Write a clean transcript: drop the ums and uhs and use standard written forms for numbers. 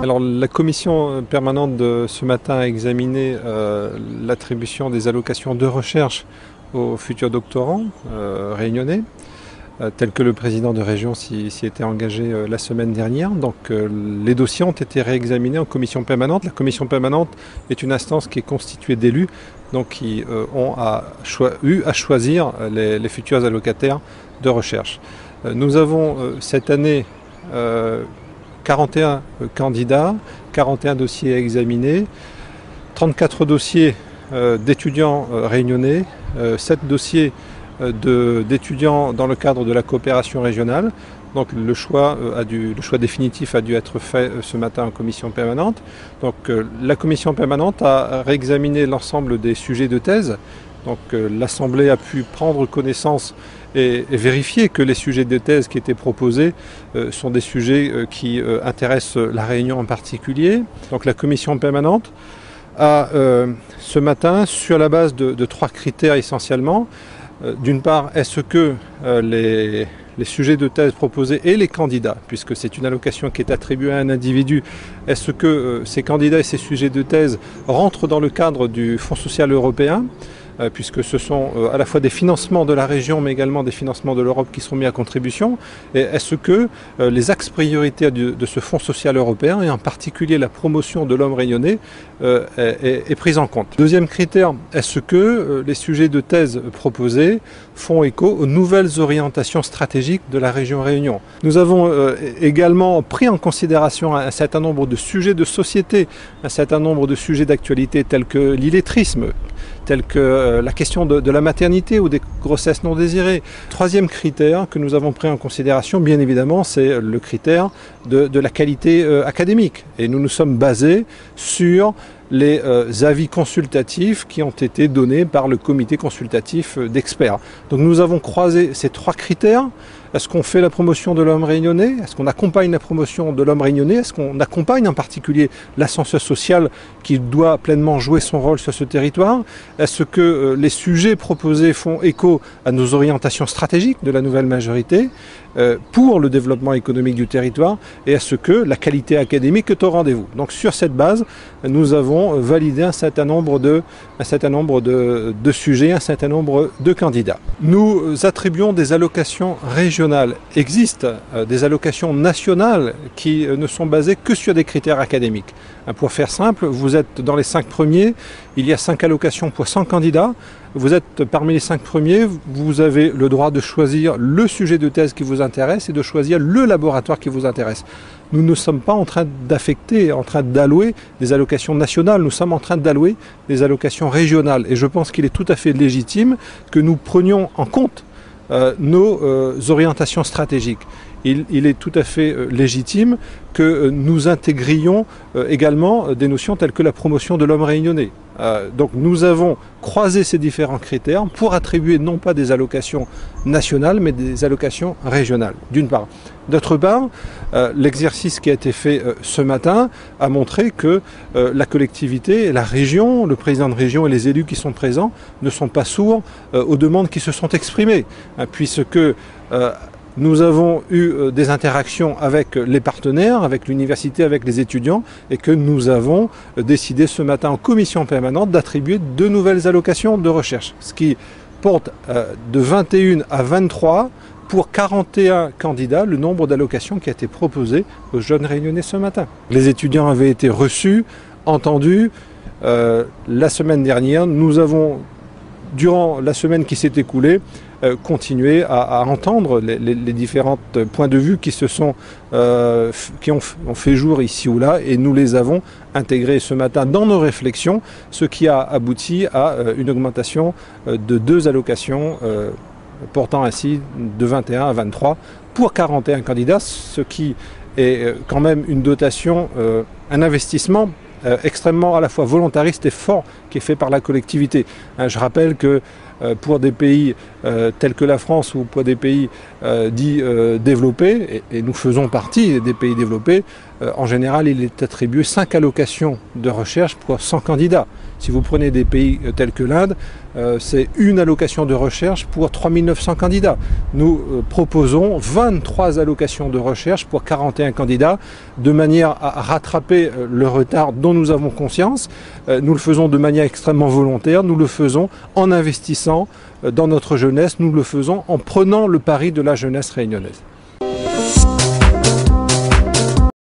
Alors la commission permanente de ce matin a examiné l'attribution des allocations de recherche aux futurs doctorants réunionnais, tel que le président de région s'y était engagé la semaine dernière. Donc les dossiers ont été réexaminés en commission permanente. La commission permanente est une instance qui est constituée d'élus, donc qui ont eu à choisir les futurs allocataires de recherche. Nous avons cette année 41 candidats, 41 dossiers à examiner, 34 dossiers d'étudiants réunionnais, 7 dossiers d'étudiants dans le cadre de la coopération régionale. Donc le choix définitif a dû être fait ce matin en commission permanente. Donc la commission permanente a réexaminé l'ensemble des sujets de thèse. Donc l'Assemblée a pu prendre connaissance et vérifier que les sujets de thèse qui étaient proposés sont des sujets qui intéressent la Réunion en particulier. Donc la commission permanente a ce matin, sur la base de 3 critères essentiellement, d'une part, est-ce que les sujets de thèse proposés et les candidats, puisque c'est une allocation qui est attribuée à un individu, est-ce que ces candidats et ces sujets de thèse rentrent dans le cadre du Fonds social européen, puisque ce sont à la fois des financements de la région mais également des financements de l'Europe qui sont mis à contribution. Et est-ce que les axes prioritaires de ce Fonds social européen, et en particulier la promotion de l'homme réunionnais, est prise en compte. Deuxième critère, est-ce que les sujets de thèse proposés font écho aux nouvelles orientations stratégiques de la région Réunion. Nous avons également pris en considération un certain nombre de sujets de société, un certain nombre de sujets d'actualité tels que l'illettrisme, tels que la question de la maternité ou des grossesses non désirées. Troisième critère que nous avons pris en considération, bien évidemment, c'est le critère de la qualité académique. Et nous nous sommes basés sur les avis consultatifs qui ont été donnés par le comité consultatif d'experts. Donc nous avons croisé ces 3 critères. Est-ce qu'on fait la promotion de l'homme réunionnais? Est-ce qu'on accompagne la promotion de l'homme réunionnais? Est-ce qu'on accompagne en particulier l'ascenseur social qui doit pleinement jouer son rôle sur ce territoire? Est-ce que les sujets proposés font écho à nos orientations stratégiques de la nouvelle majorité pour le développement économique du territoire? Et est-ce que la qualité académique est au rendez-vous? Donc sur cette base, nous avons validé un certain nombre de sujets, un certain nombre de candidats. Nous attribuons des allocations régionales. Existent des allocations nationales qui ne sont basées que sur des critères académiques. Pour faire simple, vous êtes dans les 5 premiers, il y a 5 allocations pour 100 candidats. Vous êtes parmi les 5 premiers, vous avez le droit de choisir le sujet de thèse qui vous intéresse et de choisir le laboratoire qui vous intéresse. Nous ne sommes pas en train d'affecter, en train d'allouer des allocations nationales, nous sommes en train d'allouer des allocations régionales. Et je pense qu'il est tout à fait légitime que nous prenions en compte nos orientations stratégiques. Il est tout à fait légitime que nous intégrions également des notions telles que la promotion de l'homme réunionnais. Donc nous avons croisé ces différents critères pour attribuer non pas des allocations nationales mais des allocations régionales, d'une part. D'autre part, l'exercice qui a été fait ce matin a montré que la collectivité, la région, le président de région et les élus qui sont présents ne sont pas sourds aux demandes qui se sont exprimées, puisque nous avons eu des interactions avec les partenaires, avec l'université, avec les étudiants, et que nous avons décidé ce matin en commission permanente d'attribuer 2 nouvelles allocations de recherche, ce qui porte de 21 à 23 pour 41 candidats le nombre d'allocations qui a été proposé aux jeunes réunionnais ce matin. Les étudiants avaient été reçus, entendus. La semaine dernière, nous avons, durant la semaine qui s'est écoulée, continuer à entendre les différents points de vue qui ont fait jour ici ou là, et nous les avons intégrés ce matin dans nos réflexions, ce qui a abouti à une augmentation de 2 allocations portant ainsi de 21 à 23 pour 41 candidats, ce qui est quand même une dotation, un investissement extrêmement à la fois volontariste et fort qui est fait par la collectivité. Je rappelle que pour des pays tels que la France ou pour des pays dits développés, et nous faisons partie des pays développés, en général il est attribué 5 allocations de recherche pour 100 candidats. Si vous prenez des pays tels que l'Inde, c'est une allocation de recherche pour 3900 candidats. Nous proposons 23 allocations de recherche pour 41 candidats, de manière à rattraper le retard dont nous avons conscience. Nous le faisons de manière extrêmement volontaire, nous le faisons en investissant dans notre jeunesse, nous le faisons en prenant le pari de la jeunesse réunionnaise.